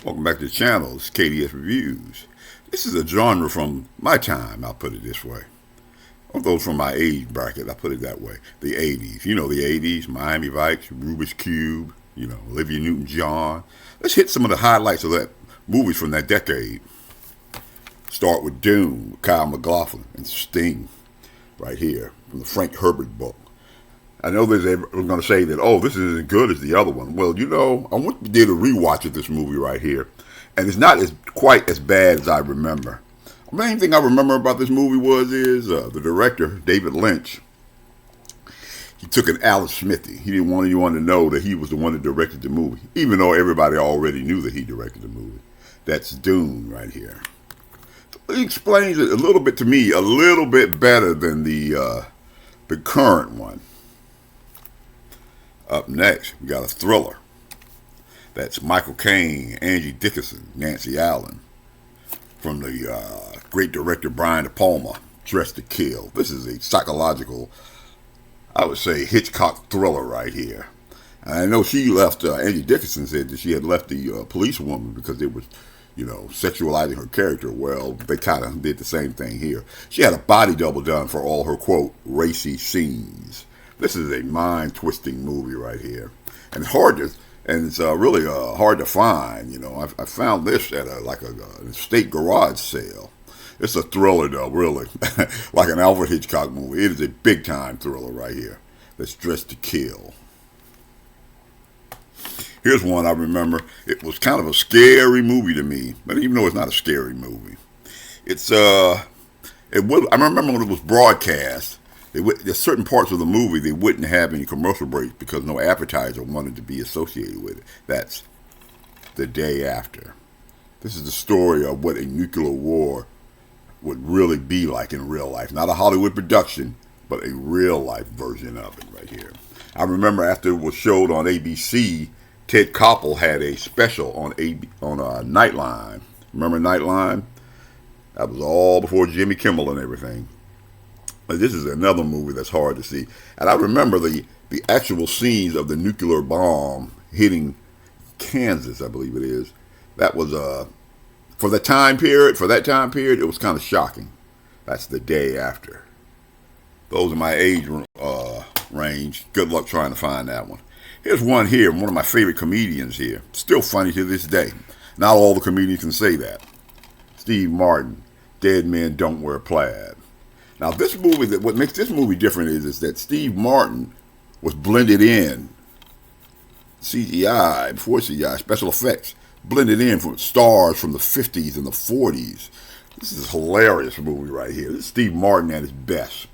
Welcome back to the channel. It's KDS Reviews. This is a genre from my time, I'll put it this way. Although from my age bracket, I'll put it that way. The 80s. You know the 80s, Miami Vice, Rubik's Cube, Olivia Newton-John. Let's hit some of the highlights of that movies from that decade. Start with Dune, with Kyle MacLachlan and Sting, right here, from the Frank Herbert book. I know they're going to say that, oh, this isn't as good as the other one. Well, I did a rewatch of this movie right here, and it's not quite as bad as I remember. The main thing I remember about this movie is the director, David Lynch. He took an Alice Smithy. He didn't want anyone to know that he was the one that directed the movie, even though everybody already knew that he directed the movie. That's Dune right here. He explains it a little bit to me, a little bit better than the current one. Up next, we got a thriller. That's Michael Caine, Angie Dickinson, Nancy Allen, from the great director Brian De Palma, Dressed to Kill. This is a psychological, I would say, Hitchcock thriller right here. And I know she left, Angie Dickinson said that she had left the policewoman because they were, sexualizing her character. Well, they kind of did the same thing here. She had a body double done for all her, quote, racy scenes. This is a mind-twisting movie right here, and it's really hard to find. I found this at an estate garage sale. It's a thriller, though, really, like an Alfred Hitchcock movie. It is a big-time thriller right here. That's Dressed to Kill. Here's one I remember. It was kind of a scary movie to me, but even though it's not a scary movie, I remember when it was broadcast. There's certain parts of the movie they wouldn't have any commercial breaks because no advertiser wanted to be associated with it. That's The Day After. This is the story of what a nuclear war would really be like in real life. Not a Hollywood production, but a real life version of it right here. I remember after it was showed on ABC, Ted Koppel had a special on Nightline. Remember Nightline? That was all before Jimmy Kimmel and everything. This is another movie that's hard to see. And I remember the actual scenes of the nuclear bomb hitting Kansas, I believe it is. That was, for that time period, it was kind of shocking. That's The Day After. Those are my age range. Good luck trying to find that one. Here's one here, one of my favorite comedians here. Still funny to this day. Not all the comedians can say that. Steve Martin, Dead Men Don't Wear Plaid. Now, this movie, what makes this movie different is that Steve Martin was blended in CGI, before CGI, special effects, blended in from stars from the 50s and the 40s. This is a hilarious movie right here. This is Steve Martin at his best.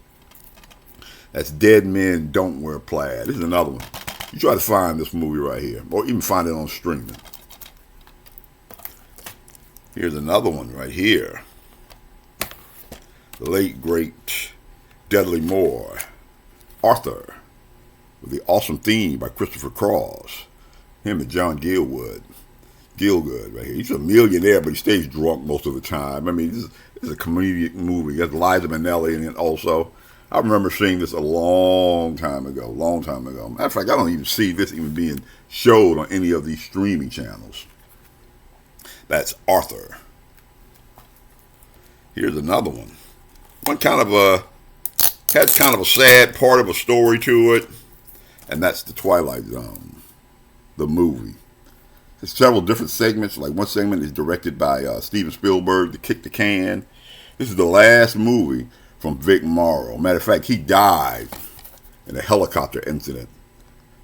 That's Dead Men Don't Wear Plaid. This is another one. You try to find this movie right here, or even find it on streaming. Here's another one right here. The late, great Dudley Moore, Arthur, with the awesome theme by Christopher Cross. Him and John Gielgud right here. He's a millionaire, but he stays drunk most of the time. I mean, this is a comedic movie. It has Liza Minnelli in it also. I remember seeing this a long time ago. Matter of fact, I don't even see this even being showed on any of these streaming channels. That's Arthur. Here's another one. One has kind of a sad part of a story to it, and that's The Twilight Zone, the movie. There's several different segments. Like one segment is directed by Steven Spielberg, The Kick the Can. This is the last movie from Vic Morrow. Matter of fact, he died in a helicopter incident.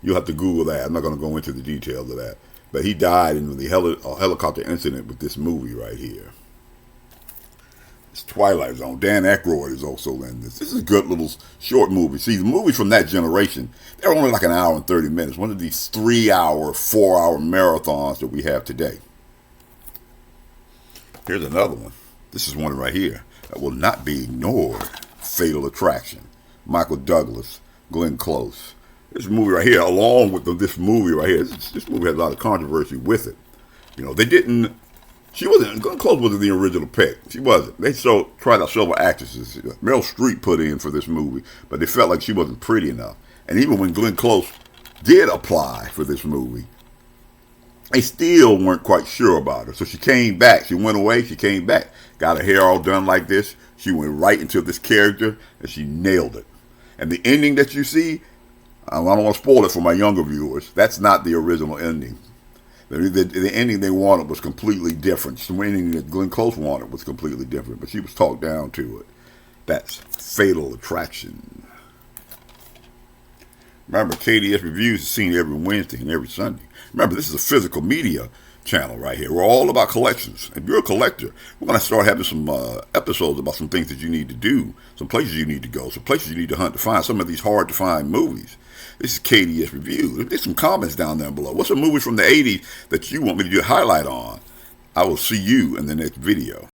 You'll have to Google that. I'm not going to go into the details of that. But he died in the helicopter incident with this movie right here. It's Twilight Zone. Dan Aykroyd is also in this. This is a good little short movie. See, the movies from that generation, they're only like an hour and 30 minutes. One of these 3-hour, 4-hour marathons that we have today. Here's another one. This is one right here that will not be ignored. Fatal Attraction. Michael Douglas, Glenn Close. This movie right here, along with this movie right here, this movie has a lot of controversy with it. Glenn Close wasn't the original pick. She wasn't. They tried out several actresses. Meryl Streep put in for this movie, but they felt like she wasn't pretty enough. And even when Glenn Close did apply for this movie, They still weren't quite sure about her. So she came back. She went away. She came back. Got her hair all done like this. She went right into this character, and she nailed it. And the ending that you see, I don't want to spoil it for my younger viewers. That's not the original ending. The ending they wanted was completely different. The ending that Glenn Close wanted was completely different, but she was talked down to it. That's Fatal Attraction. Remember, KDS Reviews is seen every Wednesday and every Sunday. Remember, this is a physical media channel right here. We're all about collections. If you're a collector, we're going to start having some episodes about some things that you need to do, some places you need to go, some places you need to hunt to find some of these hard-to-find movies. This is KDS Reviews. There's some comments down there below. What's a movie from the 80s that you want me to do a highlight on? I will see you in the next video.